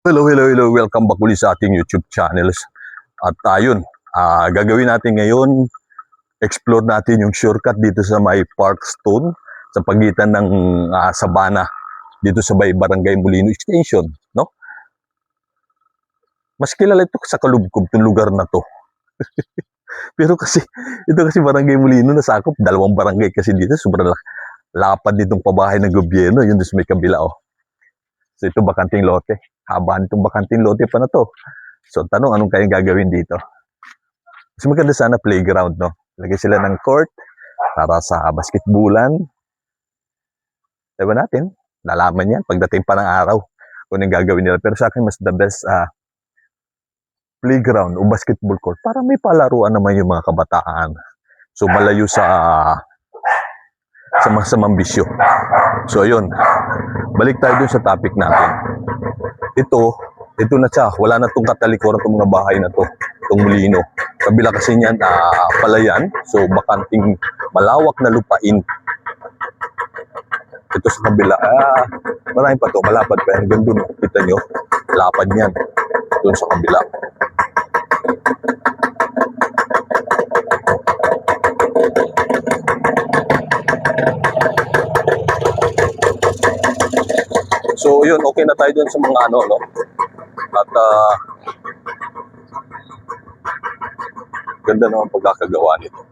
Hello. Welcome back ulit sa ating YouTube channels. At ayun, gagawin natin ngayon, explore natin yung shortcut dito sa may Parkstone sa pagitan ng Sabana dito sa may Barangay Molino Extension, no? Mas kilala ito sa Kalubkob, itong lugar na to. Pero kasi, ito kasi Barangay Molino nasakop, dalawang barangay kasi dito, sobrang lapad nitong pabahay ng gobyerno, yun doon sa may kabila, oh. So ito bakanting lote. Habaan itong bakanting lote pa na to. So tanong, anong kayang gagawin dito? Mas maganda sana playground, no? Lagay sila ng court para sa basketbulan. Diba natin? Nalaman yan pagdating pa ng araw kung anong gagawin nila. Pero sa akin, mas the best playground o basketball court para may palaruan naman yung mga kabataan. So malayo sa masamang bisyo. So ayun, balik tayo dun sa topic natin. Ito na siya. Wala na itong katalikuran itong mga bahay na to. Itong Molino. Kabila kasi niyan, palayan. So bakanting malawak na lupain. Ito sa kabila. Marami pa to. Malapad pa. Hanggang dun. Kita nyo. Lapad niyan. Dun sa kabila. So yun, okay na tayo dun sa mga ano, no? At ganda naman pagkakagawa nito.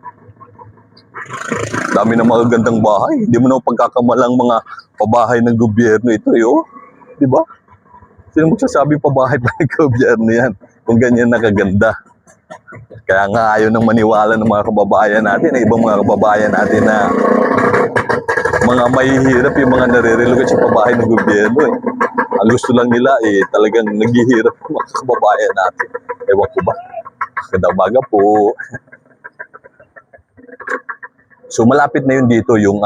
Dami ng mga gandang bahay. Hindi mo na pagkakamalang mga pabahay ng gobyerno ito, yo. Di ba? Sino magsasabi pabahay pa ng gobyerno yan? Kung ganyan nakaganda. Kaya nga ayaw nang maniwala ng mga kababayan natin, ibang mga kababayan natin na mga mahihirap yung mga nare-relocate sa pabahay ng gobyerno. Ang gusto lang nila talagang naghihirap yung mga kababayan natin. Ewan ko ba? Magandang umaga po. So malapit na yun dito yung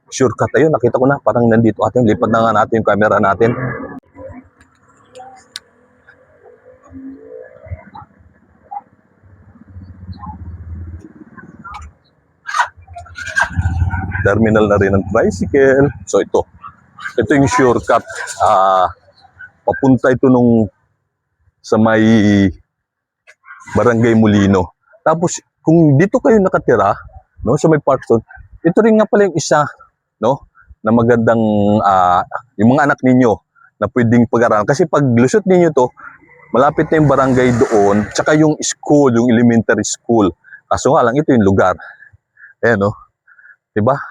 shortcut. Ayun, nakita ko na parang nandito atin. Lipat na nga natin yung camera natin. Terminal na rin ng tricycle. So ito yung shortcut. Papunta ito sa may Barangay Molino. Tapos kung dito kayo nakatira, no, sa may Parkstone, ito rin nga pala yung isa, no, na magandang yung mga anak ninyo na pwedeng pag-aralan. Kasi pag lusot ninyo to, malapit na yung barangay doon, tsaka yung school, yung elementary school. Kaso nga lang, ito yung lugar. Ayan, no? Diba?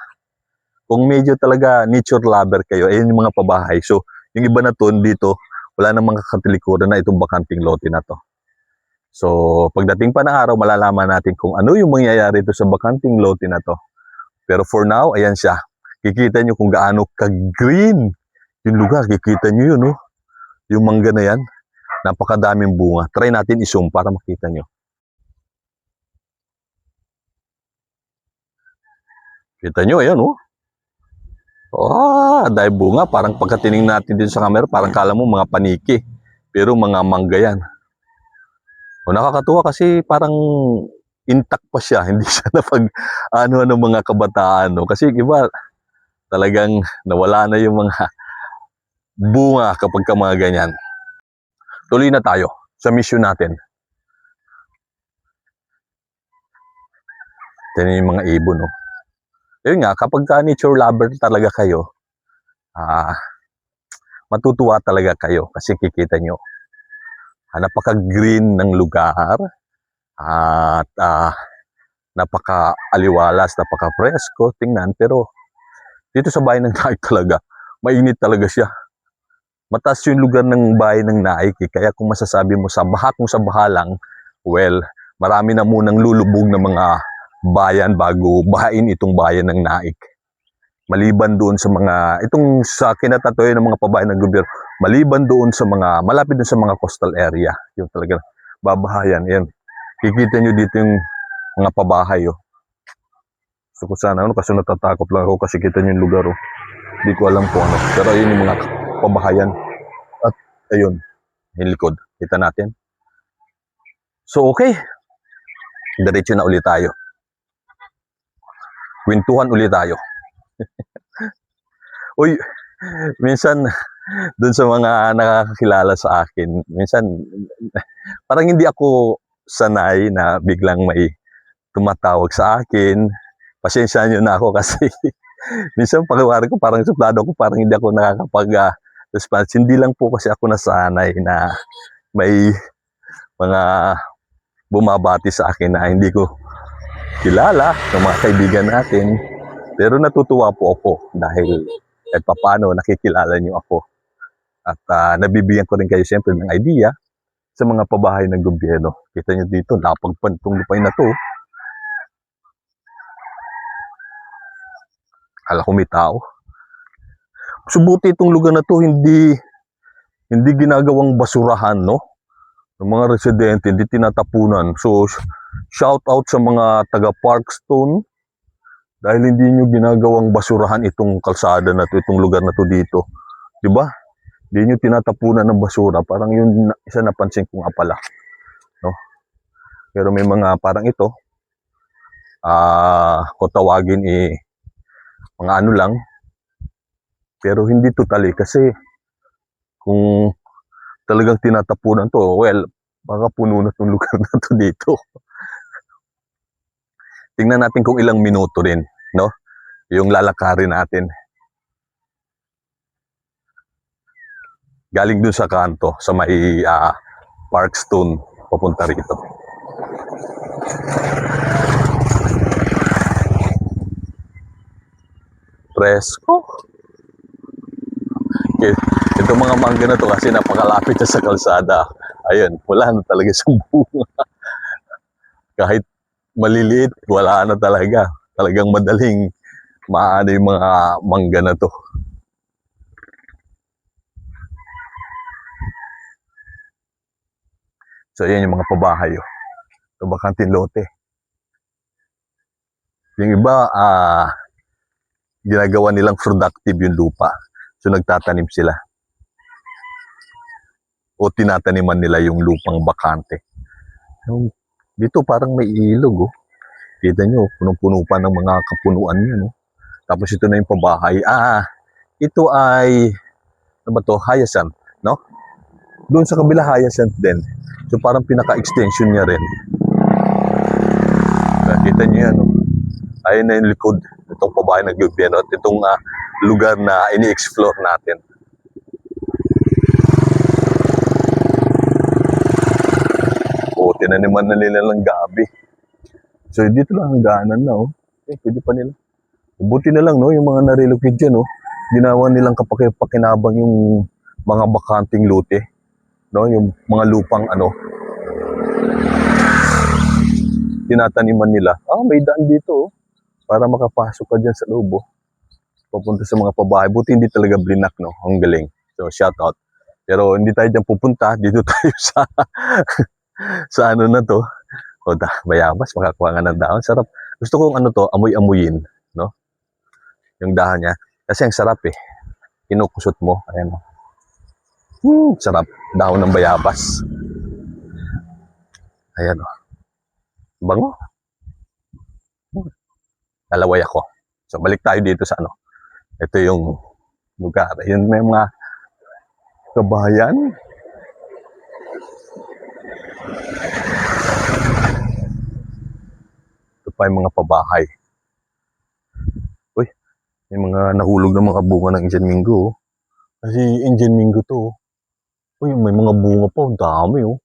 Kung medyo talaga nature lover kayo, ayun yung mga pabahay. So, yung iba na to, dito, wala nang mga katilikuran na itong bakanting lote na to. So, pagdating pa ng araw, malalaman natin kung ano yung mangyayari ito sa bakanting lote na to. Pero for now, ayan siya. Kikita nyo kung gaano ka-green yung lugar. Kikita nyo yun, no? Yung mangga na yan. Napakadaming bunga. Try natin i-zoom para makita nyo. Kita nyo, ayan, no? Dahil bunga, parang pagkatingin natin din sa camera, parang kala mo mga paniki. Pero mga mangga yan. Nakakatuwa kasi parang intact pa siya. Hindi siya ano mga kabataan. No? Kasi iba, talagang nawala na yung mga bunga kapag ka mga ganyan. Tuloy na tayo sa mission natin. Tignan yung mga ibon, no? Yun nga, kapag ka nature lover talaga kayo, matutuwa talaga kayo kasi kikita nyo. Napaka-green ng lugar at napaka-aliwalas, napaka-presko, tingnan. Pero dito sa bahay ng Naik talaga, mainit talaga siya. Mataas yung lugar ng bahay ng Naik. Kaya kung masasabi mo sa baha lang, well, marami na munang lulubog ng mga bayan bago bahain itong bayan ng Naik. Maliban doon sa mga, itong sa kinatatoy ng mga pabayan ng gobyerno, maliban doon sa mga, malapit doon sa mga coastal area, yung talaga babahayan. Yan. Kikita nyo dito yung mga pabahay. Oh. Gusto ko sana, kasi natatakot lang ako kasi kita nyo yung lugar. Oh. Hindi ko alam kung ano. Pero ayun yung mga pabahayan. At ayun, yung likod. Kita natin. So okay, diretso na ulit tayo. Kwentuhan ulit tayo. Uy, minsan Doon sa mga nakakakilala sa akin. Minsan, parang hindi ako sanay na biglang may tumatawag sa akin. Pasensya nyo na ako kasi minsan pagkawari ko parang suplado ko, parang hindi ako nakakapag-response. Hindi lang po kasi ako nasanay na may mga bumabati sa akin na hindi ko kilala ng mga kaibigan natin. Pero natutuwa po ako dahil kahit papaano nakikilala niyo ako. At nabibigyan ko rin kayo siyempre ng idea sa mga pabahay ng gobyerno. Kita niyo dito, napagpantong lupay na to. Hala ko may tao. Subuti itong lugar na to, hindi ginagawang basurahan, no? Ng mga residente, hindi tinatapunan. So, shout out sa mga taga Parkstone dahil hindi nyo ginagawang basurahan itong kalsada na to, itong lugar na to dito. Diba? Hindi nyo tinatapunan ng basura. Parang yun isa napansin ko nga pala. No? Pero may mga parang ito, kung tawagin mga ano lang, pero hindi totally kasi kung talagang tinatapunan to, well, baka puno na itong lugar na to dito. Tingnan natin kung ilang minuto din, no? Yung lalakarin natin. Galing dun sa kanto, sa may Parkstone, papunta rito. Presko. Okay. Itong mga mangga na to kasi napakalapit sa kalsada. Ayun, wala na talaga sa bunga. Kahit maliliit, wala na talaga. Talagang madaling maano yung mga mangga na to. So, ayan yung mga pabahay. Ito bakanting lote. Yung iba, ginagawa nilang productive yung lupa. So, nagtatanim sila. O tinataniman nila yung lupang bakante. Dito parang may ilog, oh. Kita nyo, punong-puno pa ng mga kapunuan yan, oh. Tapos ito na yung pabahay. Ito ay, ano ba to? Hyacinth, no? Doon sa kabila, hyacinth din. So parang pinaka-extension niya rin. Kita nyo yan, oh. Ayun na yung likod. Itong pabahay ng gobyerno at itong lugar na ini-explore natin. Tinaniman na nila ng gabi. So, dito lang hangganan na, oh. Pwede pa nila. Buti na lang, no, yung mga narelocate dyan, oh. Ginawa nilang kapakipakinabang yung mga bakanting lote. No, yung mga lupang, tinataniman nila. May daan dito, oh. Para makapasok ka dyan sa loob, oh. Papunta sa mga pabahay. Buti hindi talaga blinak, no. Ang galing. So, shout out. Pero hindi tayo dyan pupunta. Dito tayo sa ano na to. O bayabas, makakuha nga ng dahon. Sarap. Gusto kong amoy-amuyin, no? Yung dahon niya. Kasi ang sarap eh. Kinukusot mo. Ayan. Sarap. Dahon ng bayabas. Ayan o. Bango. Lalaway ako. So balik tayo dito sa Ito yung lugar. Yun may mga kabayan. Pa yung mga pabahay. Uy, may mga nahulog na mga bunga ng Indian Mingo. Kasi Indian Mingo to. Uy, may mga bunga pa. Ang dami, oh.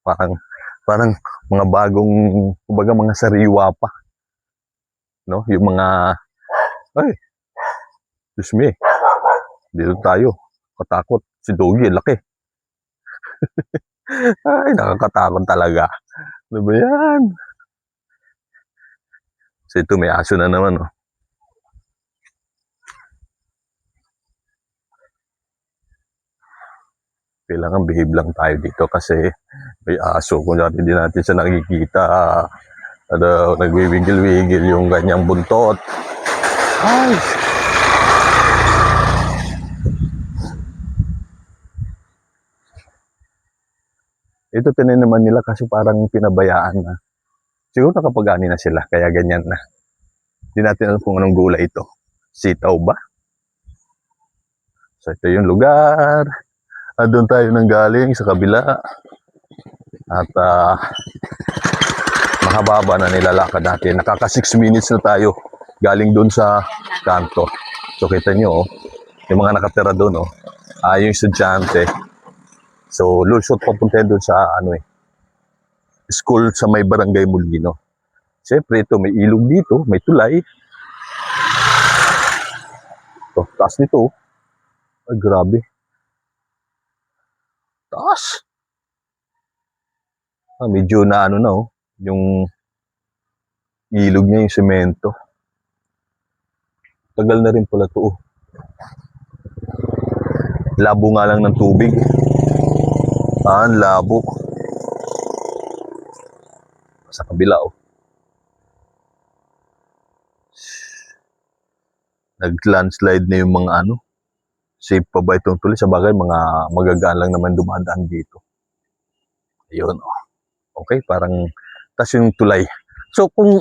Parang mga bagong, kumbaga mga sariwa pa. No? Yung mga, ay, excuse me. Dito tayo. Katakot. Si Doggy, laki. Ay, nakakatakot talaga. Ano ba yan? So ito may aso na naman, oh. Kailangan behave lang tayo dito kasi may aso. Kung dati hindi natin siya nakikita, nagwiwigil-wigil yung ganyang buntot. Ay! Ito tinaniman nila kasi parang pinabayaan na. Siguro nakapag-ani na sila, kaya ganyan na. Hindi natin alam kung anong gulay ito. Sitaw ba? So ito yung lugar. Doon tayo nang galing sa kabila. At mahaba na nilalakad natin. Nakaka 6 minutes na tayo galing doon sa kanto. So kita nyo, yung mga nakatira doon, yung estudyante. So lusot papunta doon sa school sa may Barangay Molino. Siyempre ito, may ilog dito, may tulay. So, taas nito. Ay, grabe. Taas. Medyo na yung ilog niya, yung semento. Tagal na rin pala to. Labo nga lang ng tubig. Ang labo. Sa kabila, nag-landslide na yung mga safe pa ba itong tuloy? Sa bagay, mga magagaan lang naman dumadaan dito. Ayun, okay, parang tas yung tulay. So, kung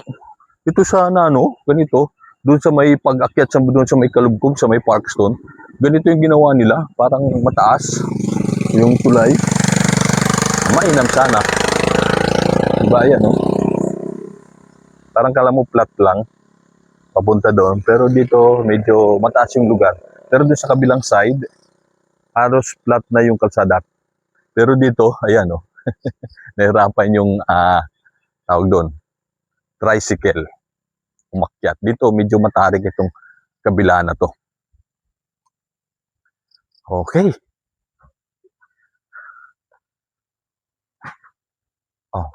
ito sana, ganito, doon sa may pag-akyat, doon sa may Kalubkog, sa may Parkstone, ganito yung ginawa nila, parang mataas yung tulay. Mainam sana. Diba, yan, Parang kala mo flat lang, papunta doon. Pero dito, medyo mataas yung lugar. Pero doon sa kabilang side, halos flat na yung kalsada. Pero dito, ayan, nahirapan yung, tawag doon, tricycle. Umakyat. Dito, medyo matarik itong kabila na to. Okay.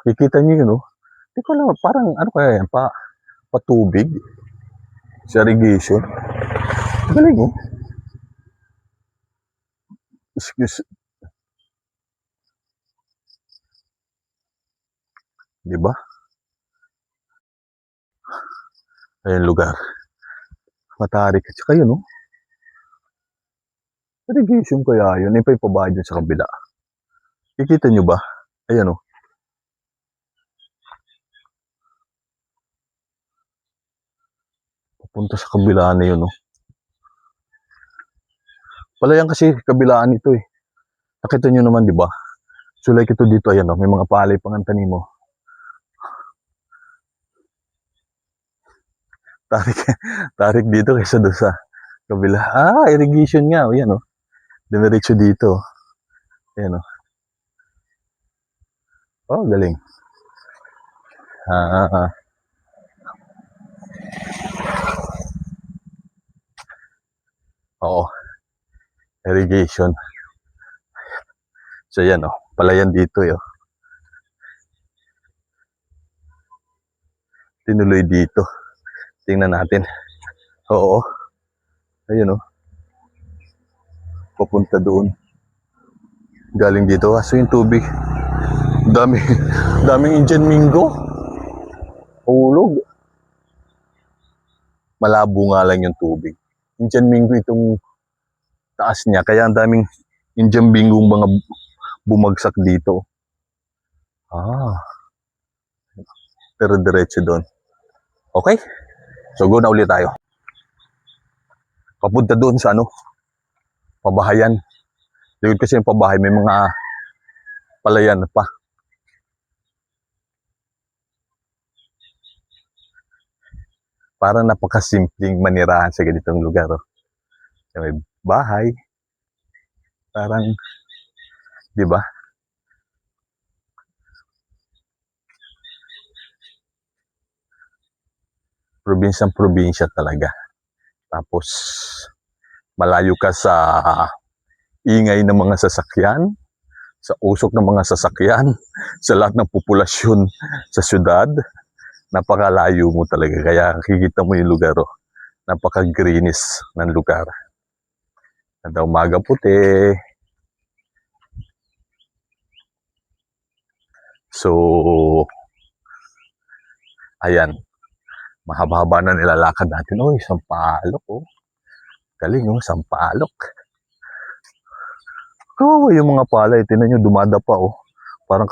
Kikita nyo yun, Hindi ko alam, parang, kaya yan, patubig. Sa irrigation. Galing, Excuse. Diba? Ayan lugar. Matarik. At saka yun, irrigation kaya yun. Yung pa ipabahay dyan sa kabila. Kikita nyo ba? Ayan, Papunta sa kabila na yun, Palayan kasi kabilaan ito, Nakita nyo naman, di ba? So like ito dito, ayan, may mga palay pang tanim mo. Tarik dito kaysa doon sa kabila. Irrigation nga, ayan, Diniretso dito. Ayan, galing. Oo. Irrigation. So yan, palayan dito, Tinuloy dito. Tingnan natin. Oo. Ayun, Papunta doon. Galing dito. So yung tubig. Daming Indian Mingo. Hulog. Malabo nga lang yung tubig. Indian Mingo itong taas niya. Kaya ang daming Indian Mingo mga bumagsak dito. Pero diretso doon. Okay? So go na ulit tayo. Papunta doon sa pabahayan. Likod kasi yung pabahay, may mga palayan pa. Parang napakasimpleng manirahan sa ganitong lugar. May bahay. Parang, di ba? Probinsyang-probinsya talaga. Tapos, malayo ka sa ingay ng mga sasakyan, sa usok ng mga sasakyan, sa lahat ng populasyon sa syudad. Napakalayo mo talaga. Kaya kikita mo yung lugar, Napaka-greenish ng lugar. Kada umaga puti. So, ayan. Mahaba-haba na nilalakad natin. Sampalok, Galing, Sampalok. Kawawa yung mga palay. Tinan nyo, dumadapa, Parang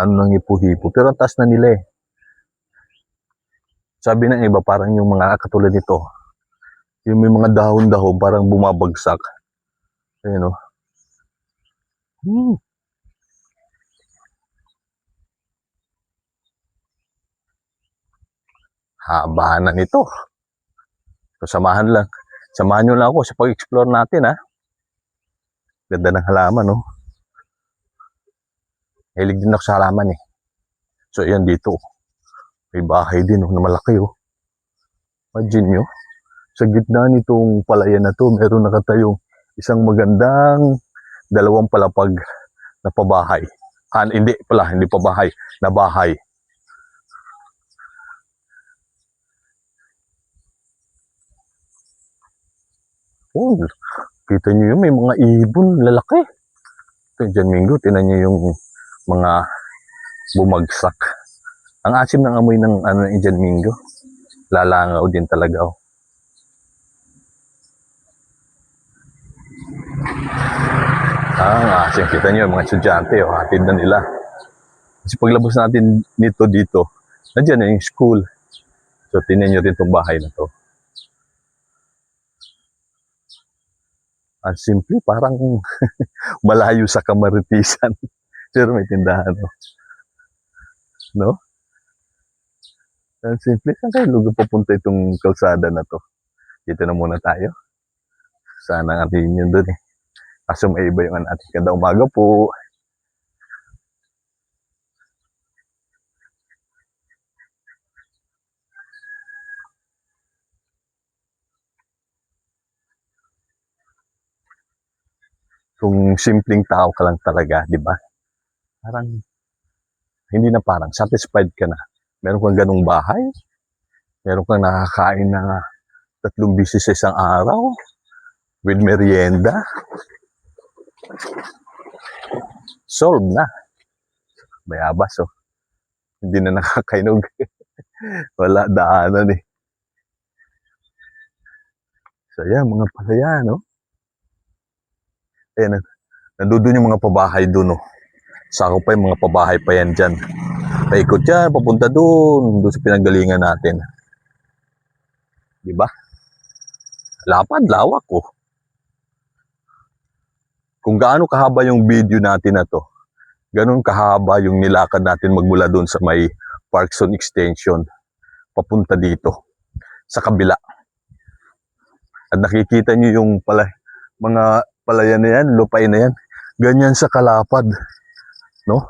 nang hipo-hipo. Pero ang taas na nila, Sabi ng iba, parang yung mga katulad nito, yung may mga dahon-dahon, parang bumabagsak. Ayun, oh. Haba na nito. So, samahan nyo lang ako sa pag-explore natin, ha. Ganda ng halaman, no. Hilig din ako sa halaman, eh. So, ayan dito. May bahay din, oh, na malaki, oh. Imagine nyo, sa gitna nitong palayan na to, meron nakatayong isang magandang dalawang palapag na pabahay. Hindi pabahay, na bahay. Oh, kita nyo yun, may mga ibon, lalaki. Ito, dyan, Mingo, tinan nyo yung mga bumagsak. Ang asim ng amoy ng dyan, Mingo. Lalangaw din talaga, oh. Ang asim, kita nyo, mga estudyante, oh, hatid na nila. Kasi paglabas natin dito, nandiyan na yung school. So, tinan nyo rin itong bahay na to. Ang simple, parang malayo sa Kamaritisan. Pero may tindahan, no? No? Ang simple, saan kayo lugar papunta itong kalsada na to? Dito na muna tayo. Sana ang atin yun doon, eh. Kaso may iba yung ating kada umaga po. Kung simpleng tao ka lang talaga, di ba? Parang, hindi na parang, satisfied ka na. Meron kang ganung bahay, meron kang nakakain na 3 beses sa isang araw, with merienda. Solve na. Bayabas, oh. Hindi na nakakainog. Wala daanan, eh. So, yan, mga palaya, no? Ayan, nandun yung mga pabahay doon, no? Sako pa yung mga pabahay pa yan dyan. Paikot yan, papunta doon sa pinanggalingan natin. Diba? Lapad, lawak, oh. Kung gaano kahaba yung video natin na to, ganun kahaba yung nilakad natin magmula doon sa may Parkson Extension papunta dito sa kabila. At nakikita nyo yung mga palayan na yan, lupay na yan, ganyan sa kalapad, no?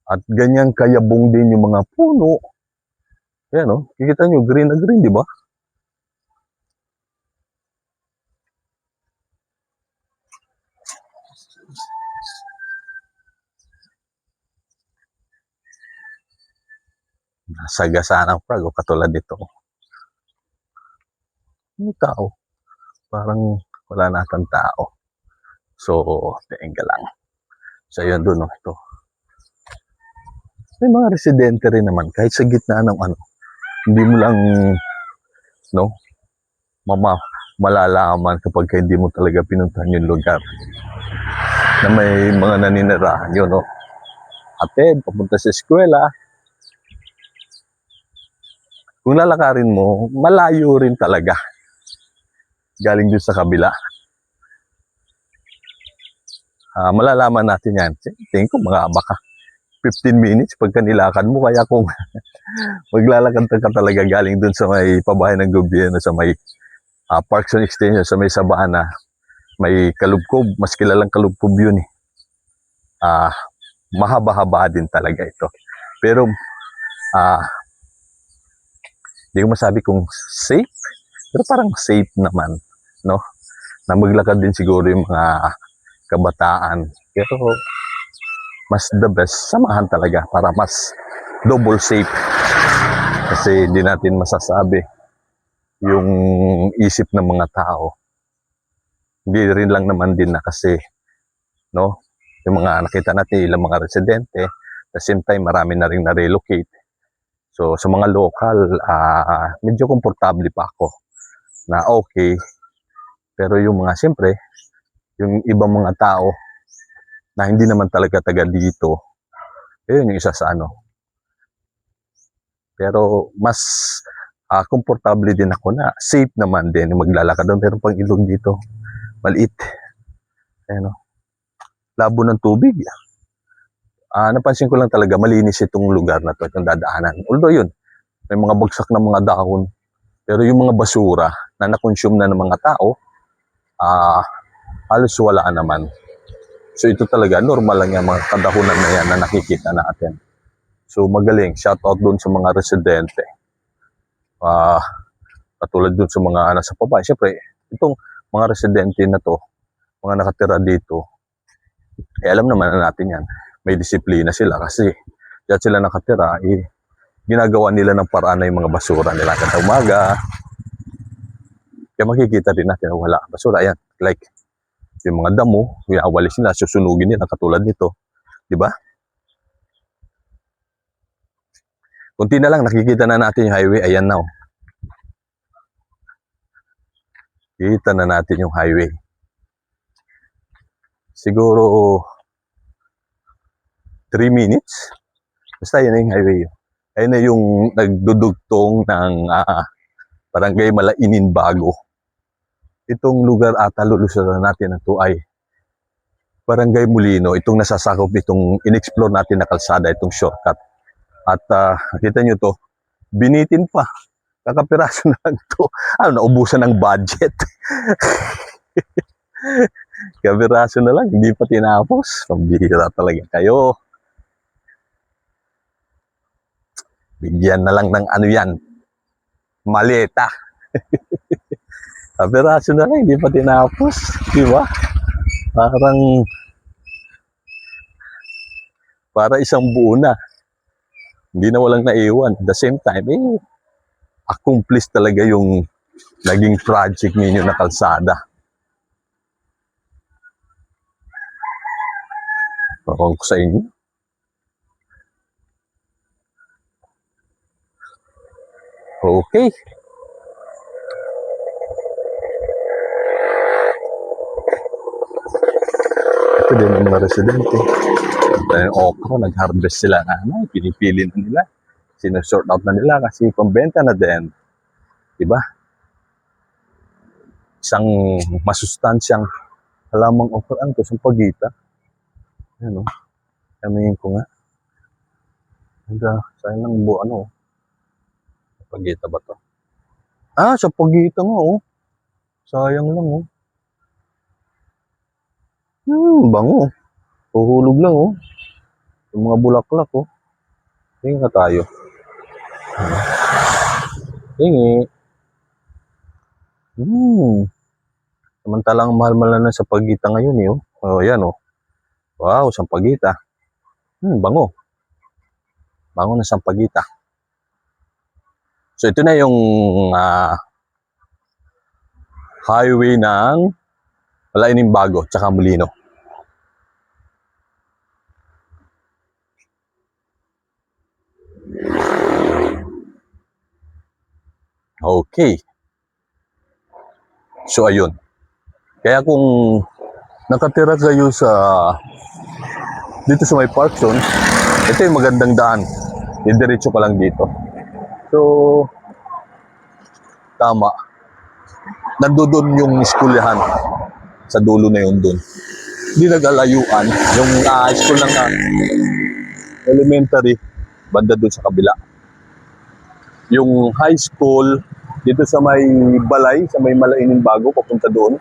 At ganyan kayabong din yung mga puno. Ayan, no? Kikita nyo, green na green, di ba? Sagasaan ang Prague, katulad dito. Yung tao, parang wala natang tao. So, tingga lang. So, yun doon, no? Ito. May mga residente rin naman, kahit sa gitna ng hindi mo lang, no, malalaman kapag hindi mo talaga pinuntahan yung lugar na may mga naninirahan yun, no? Atid, papunta sa eskwela. Kung lalakarin mo, malayo rin talaga. Galing dun sa kabila. Malalaman natin yan. Tingin ko mga baka 15 minutes pagka nilakad mo. Kaya kung maglalakad ka talaga galing dun sa may pabahay ng gobyerno, sa may Parkson Extension, sa may Sabana, may Kalubkob, mas kilalang Kalubkob yun, eh. Mahaba-haba din talaga ito. Pero, hindi ko masabi kung safe, pero parang safe naman, no? Na maglakad din siguro yung mga kabataan. Pero, mas the best, samahan talaga para mas double safe. Kasi hindi natin masasabi yung isip ng mga tao. Hindi rin lang naman din na kasi, no? Yung mga nakita natin, ilang mga residente, at the same time, marami na rin na-relocate. So, sa mga local, medyo komportable pa ako na okay. Pero yung mga, siyempre, yung ibang mga tao na hindi naman talaga taga dito, yun yung isa sa Pero mas komportable din ako na safe naman din maglalakad doon. Pero pang ilog dito, maliit. Ayan, labo ng tubig. Napansin ko lang talaga, malinis itong lugar na to, itong dadaanan. Although yun, may mga bagsak na mga dahon. Pero yung mga basura na na-consume na ng mga tao, halos wala naman. So ito talaga, normal lang yung mga kadahunan na yan na nakikita natin. So magaling, shout out dun sa mga residente. Katulad dun sa mga nasa baba. Siyempre, itong mga residente na to, mga nakatira dito, alam naman na natin yan. May disiplina sila kasi diyan sila nakatira, ginagawa nila ng paraan na yung mga basura nila kada umaga. Kaya makikita din natin na wala basura. Ayan, like yung mga damo, iawalis nila, susunugin nila katulad nito. Diba? Kunti na lang, nakikita na natin yung highway. Ayan na. Kita na natin yung highway. Siguro 3 minutes. Basta yun na yung highway. Ayun na yung nagdudugtong ng Barangay Malainin Bago. Itong lugar ata lulusuran natin na ito ay Barangay Molino. Itong nasasakop, itong in-explore natin na kalsada, itong shortcut. At nakita nyo to, binitin pa. Kakapiraso na lang to. Naubusan ng budget. Kapiraso na lang, hindi pa tinapos. Pambihira talaga kayo. Bigyan na lang ng ano yan, maleta. Kapiraso na lang, hindi pa tinapos. Diba? Para isang buo na. Hindi na walang naiwan. At the same time, accomplish talaga yung naging project ninyo na kalsada. Parang ko sa inyo. Okay. Ito din ang mga residente. Yung okra, nag-harvest sila na pinipili na nila. Sinusort out na nila kasi pambenta na din. Diba? Isang masustansyang halamang okra. Ano ito? Isang pagita. Ano? Kamihin ko nga. Sayang lang buo. Ano? Pagita ba to? Sa pagita nga, sayang lang, bango. Huhulog lang, yung mga bulaklak, Tingin ka tayo. Tingin. Samantalang mahal-mahal na sa pagita ngayon, yan, Wow, sampagita. Bango. Bango na sampagita. So ito na yung highway ng Malainin Bago tsaka Molino. Okay. So ayun. Kaya kung nakatira kayo dito sa may park zone, ito yung magandang daan. Didiretso ka lang dito. So, tama. Nandoon yung eskwelahan. Sa dulo na yun doon. Hindi nag-alayuan. Yung school ng elementary, banda doon sa kabila. Yung high school, dito sa may Balay, sa may Malainin Bago, papunta doon.